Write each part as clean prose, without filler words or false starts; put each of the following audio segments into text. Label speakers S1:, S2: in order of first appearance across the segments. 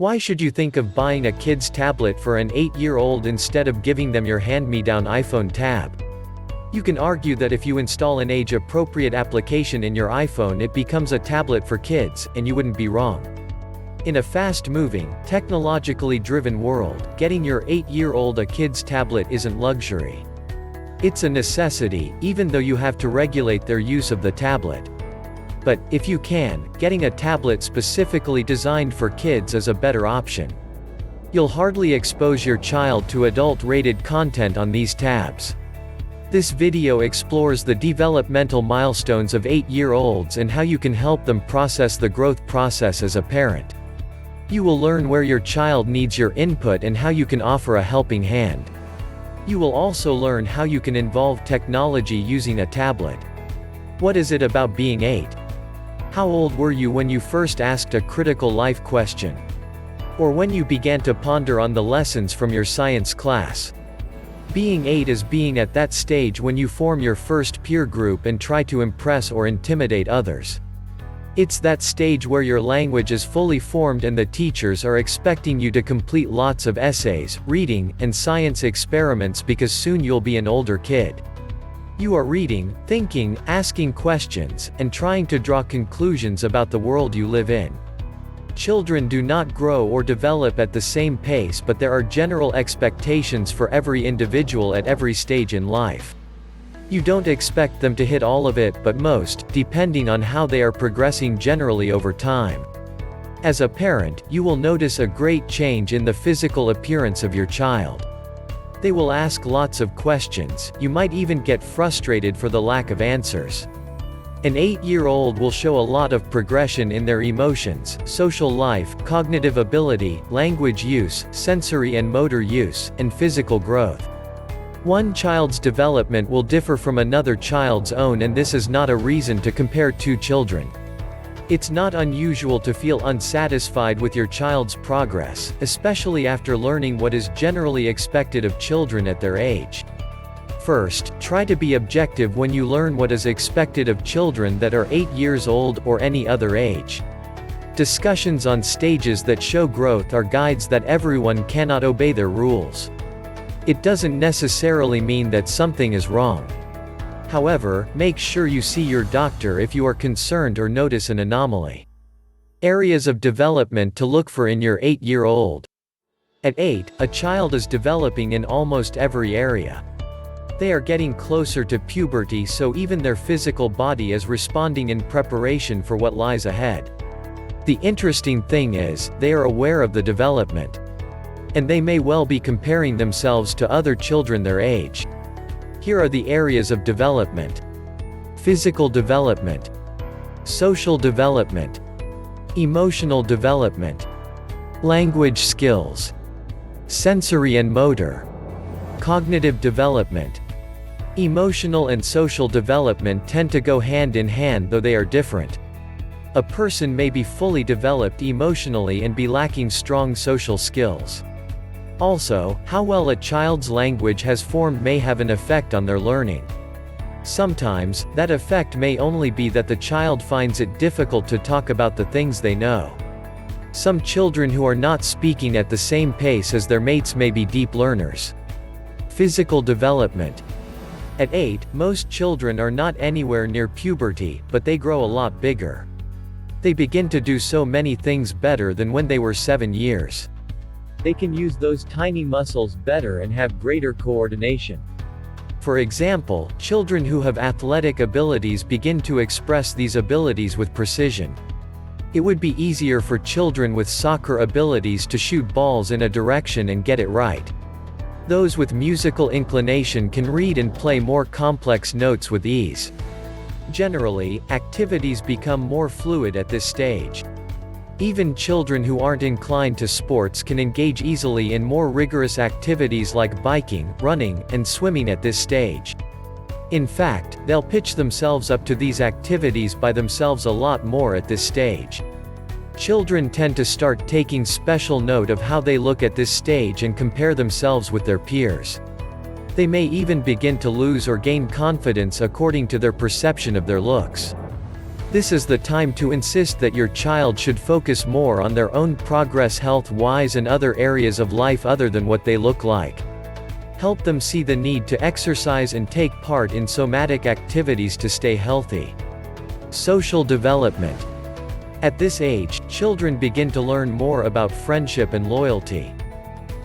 S1: Why should you think of buying a kid's tablet for an 8-year-old instead of giving them your hand-me-down iPhone tab? You can argue that if you install an age-appropriate application in your iPhone it becomes a tablet for kids, and you wouldn't be wrong. In a fast-moving, technologically driven world, getting your 8-year-old a kid's tablet isn't luxury. It's a necessity, even though you have to regulate their use of the tablet. But, if you can, getting a tablet specifically designed for kids is a better option. You'll hardly expose your child to adult-rated content on these tabs. This video explores the developmental milestones of 8-year-olds and how you can help them process the growth process as a parent. You will learn where your child needs your input and how you can offer a helping hand. You will also learn how you can involve technology using a tablet. What is it about being 8? How old were you when you first asked a critical life question? Or when you began to ponder on the lessons from your science class? Being 8 is being at that stage when you form your first peer group and try to impress or intimidate others. It's that stage where your language is fully formed and the teachers are expecting you to complete lots of essays, reading, and science experiments because soon you'll be an older kid. You are reading, thinking, asking questions, and trying to draw conclusions about the world you live in. Children do not grow or develop at the same pace, but there are general expectations for every individual at every stage in life. You don't expect them to hit all of it, but most, depending on how they are progressing generally over time. As a parent, you will notice a great change in the physical appearance of your child. They will ask lots of questions, you might even get frustrated for the lack of answers. An 8-year-old will show a lot of progression in their emotions, social life, cognitive ability, language use, sensory and motor use, and physical growth. One child's development will differ from another child's own, and this is not a reason to compare two children. It's not unusual to feel unsatisfied with your child's progress, especially after learning what is generally expected of children at their age. First, try to be objective when you learn what is expected of children that are 8 years old or any other age. Discussions on stages that show growth are guides that everyone cannot obey their rules. It doesn't necessarily mean that something is wrong. However, make sure you see your doctor if you are concerned or notice an anomaly. Areas of development to look for in your 8-year-old. At 8, a child is developing in almost every area. They are getting closer to puberty, so even their physical body is responding in preparation for what lies ahead. The interesting thing is, they are aware of the development. And they may well be comparing themselves to other children their age. Here are the areas of development. Physical development. Social development. Emotional development. Language skills. Sensory and motor. Cognitive development. Emotional and social development tend to go hand in hand, though they are different. A person may be fully developed emotionally and be lacking strong social skills. Also, how well a child's language has formed may have an effect on their learning. Sometimes, that effect may only be that the child finds it difficult to talk about the things they know. Some children who are not speaking at the same pace as their mates may be deep learners. Physical development. At 8, most children are not anywhere near puberty, but they grow a lot bigger. They begin to do so many things better than when they were 7 years. They can use those tiny muscles better and have greater coordination. For example, children who have athletic abilities begin to express these abilities with precision. It would be easier for children with soccer abilities to shoot balls in a direction and get it right. Those with musical inclination can read and play more complex notes with ease. Generally, activities become more fluid at this stage. Even children who aren't inclined to sports can engage easily in more rigorous activities like biking, running, and swimming at this stage. In fact, they'll pitch themselves up to these activities by themselves a lot more at this stage. Children tend to start taking special note of how they look at this stage and compare themselves with their peers. They may even begin to lose or gain confidence according to their perception of their looks. This is the time to insist that your child should focus more on their own progress health-wise and other areas of life other than what they look like. Help them see the need to exercise and take part in somatic activities to stay healthy. Social development. At this age, children begin to learn more about friendship and loyalty.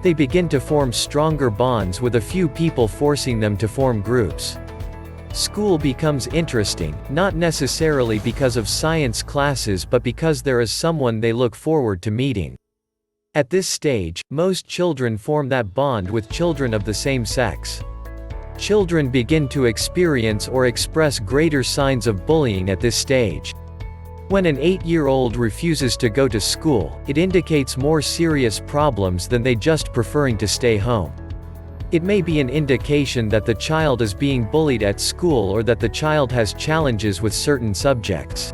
S1: They begin to form stronger bonds with a few people, forcing them to form groups. School becomes interesting, not necessarily because of science classes but because there is someone they look forward to meeting. At this stage, most children form that bond with children of the same sex. Children begin to experience or express greater signs of bullying at this stage. When an 8-year-old refuses to go to school, it indicates more serious problems than they just preferring to stay home. It may be an indication that the child is being bullied at school or that the child has challenges with certain subjects.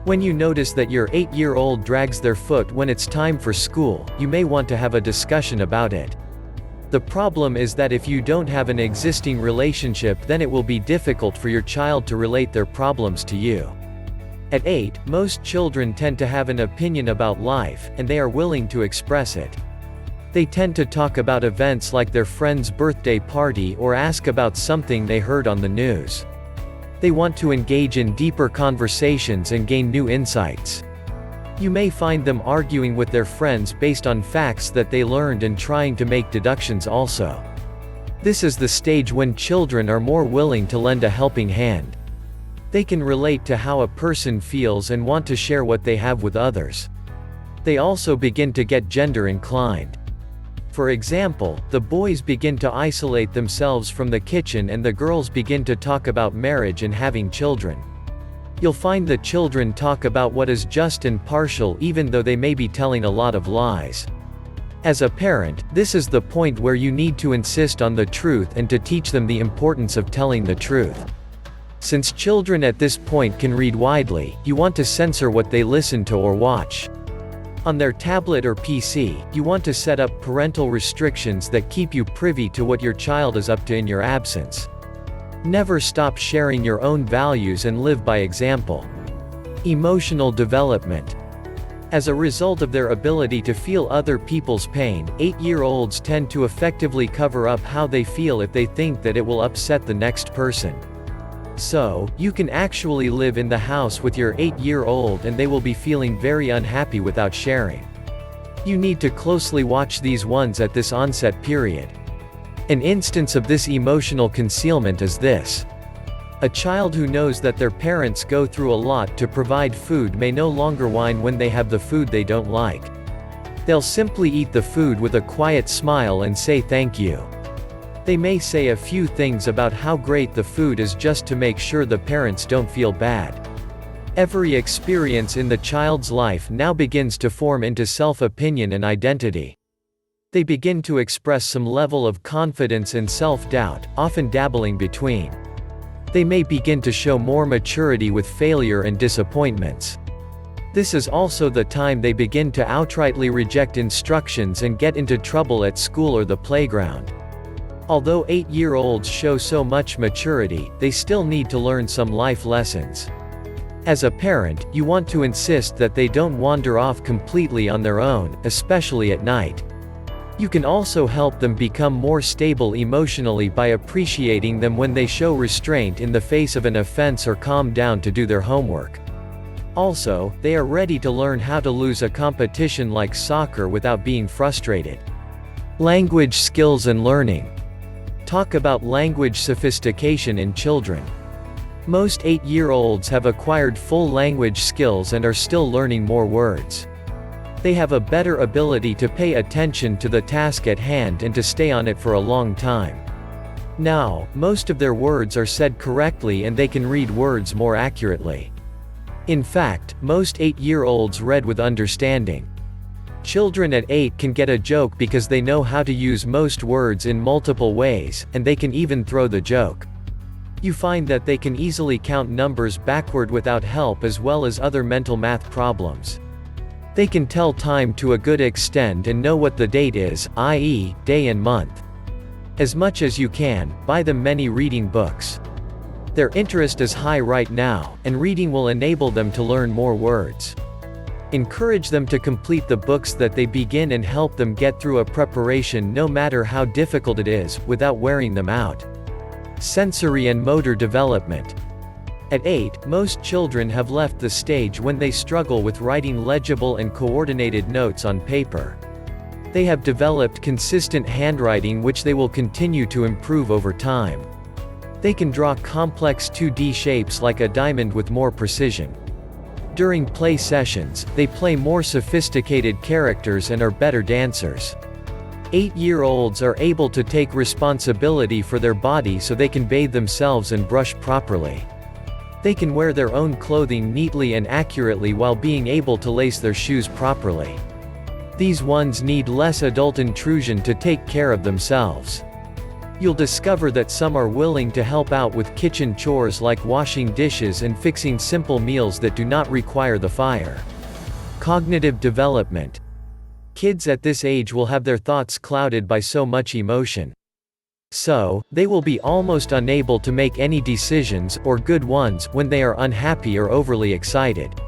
S1: When you notice that your 8-year-old drags their foot when it's time for school, you may want to have a discussion about it. The problem is that if you don't have an existing relationship, then it will be difficult for your child to relate their problems to you. At 8, most children tend to have an opinion about life, and they are willing to express it. They tend to talk about events like their friend's birthday party or ask about something they heard on the news. They want to engage in deeper conversations and gain new insights. You may find them arguing with their friends based on facts that they learned and trying to make deductions also. This is the stage when children are more willing to lend a helping hand. They can relate to how a person feels and want to share what they have with others. They also begin to get gender inclined. For example, the boys begin to isolate themselves from the kitchen and the girls begin to talk about marriage and having children. You'll find the children talk about what is just and partial even though they may be telling a lot of lies. As a parent, this is the point where you need to insist on the truth and to teach them the importance of telling the truth. Since children at this point can read widely, you want to censor what they listen to or watch. On their tablet or PC, you want to set up parental restrictions that keep you privy to what your child is up to in your absence. Never stop sharing your own values and live by example. Emotional development. As a result of their ability to feel other people's pain, 8-year-olds tend to effectively cover up how they feel if they think that it will upset the next person. So, you can actually live in the house with your 8-year-old and they will be feeling very unhappy without sharing. You need to closely watch these ones at this onset period. An instance of this emotional concealment is this. A child who knows that their parents go through a lot to provide food may no longer whine when they have the food they don't like. They'll simply eat the food with a quiet smile and say thank you. They may say a few things about how great the food is just to make sure the parents don't feel bad. Every experience in the child's life now begins to form into self-opinion and identity. They begin to express some level of confidence and self-doubt, often dabbling between. They may begin to show more maturity with failure and disappointments. This is also the time they begin to outrightly reject instructions and get into trouble at school or the playground. Although 8-year-olds show so much maturity, they still need to learn some life lessons. As a parent, you want to insist that they don't wander off completely on their own, especially at night. You can also help them become more stable emotionally by appreciating them when they show restraint in the face of an offense or calm down to do their homework. Also, they are ready to learn how to lose a competition like soccer without being frustrated. Language skills and learning. Talk about language sophistication in children. Most 8-year-olds have acquired full language skills and are still learning more words. They have a better ability to pay attention to the task at hand and to stay on it for a long time. Now, most of their words are said correctly and they can read words more accurately. In fact, most 8-year-olds read with understanding. Children at 8 can get a joke because they know how to use most words in multiple ways, and they can even throw the joke. You find that they can easily count numbers backward without help as well as other mental math problems. They can tell time to a good extent and know what the date is, i.e., day and month. As much as you can, buy them many reading books. Their interest is high right now, and reading will enable them to learn more words. Encourage them to complete the books that they begin and help them get through a preparation no matter how difficult it is, without wearing them out. Sensory and motor development. At 8, most children have left the stage when they struggle with writing legible and coordinated notes on paper. They have developed consistent handwriting which they will continue to improve over time. They can draw complex 2D shapes like a diamond with more precision. During play sessions, they play more sophisticated characters and are better dancers. 8-year-olds are able to take responsibility for their body so they can bathe themselves and brush properly. They can wear their own clothing neatly and accurately while being able to lace their shoes properly. These ones need less adult intrusion to take care of themselves. You'll discover that some are willing to help out with kitchen chores like washing dishes and fixing simple meals that do not require the fire. Cognitive development. Kids at this age will have their thoughts clouded by so much emotion. So, they will be almost unable to make any decisions, or good ones, when they are unhappy or overly excited.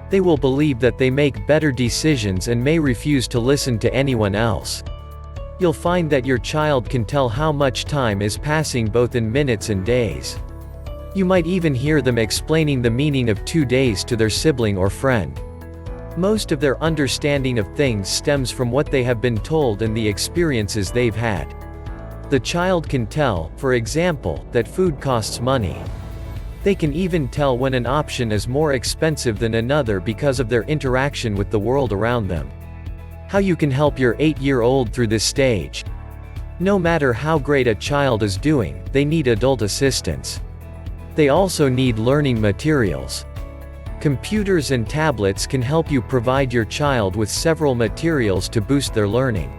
S1: They will believe that they make better decisions and may refuse to listen to anyone else. You'll find that your child can tell how much time is passing both in minutes and days. You might even hear them explaining the meaning of 2 days to their sibling or friend. Most of their understanding of things stems from what they have been told and the experiences they've had. The child can tell, for example, that food costs money. They can even tell when an option is more expensive than another because of their interaction with the world around them. How you can help your 8-year-old through this stage. No matter how great a child is doing, they need adult assistance. They also need learning materials. Computers and tablets can help you provide your child with several materials to boost their learning.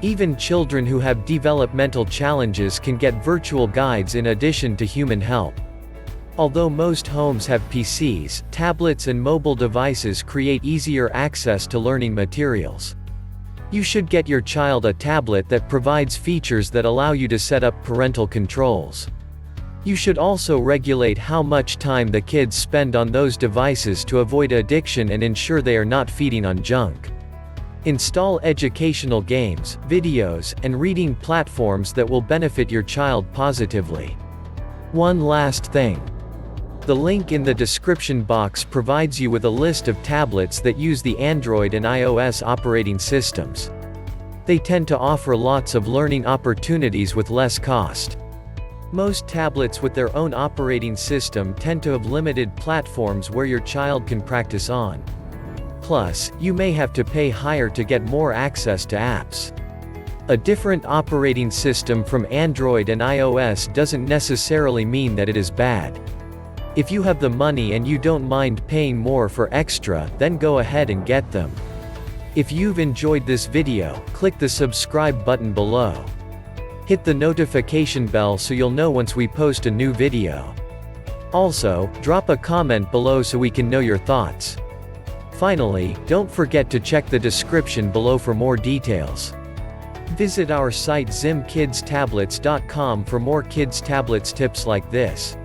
S1: Even children who have developmental challenges can get virtual guides in addition to human help. Although most homes have PCs, tablets and mobile devices create easier access to learning materials. You should get your child a tablet that provides features that allow you to set up parental controls. You should also regulate how much time the kids spend on those devices to avoid addiction and ensure they are not feeding on junk. Install educational games, videos, and reading platforms that will benefit your child positively. One last thing. The link in the description box provides you with a list of tablets that use the Android and iOS operating systems. They tend to offer lots of learning opportunities with less cost. Most tablets with their own operating system tend to have limited platforms where your child can practice on. Plus, you may have to pay higher to get more access to apps. A different operating system from Android and iOS doesn't necessarily mean that it is bad. If you have the money and you don't mind paying more for extra, then go ahead and get them. If you've enjoyed this video, click the subscribe button below. Hit the notification bell so you'll know once we post a new video. Also, drop a comment below so we can know your thoughts. Finally, don't forget to check the description below for more details. Visit our site zimkidstablets.com for more kids tablets tips like this.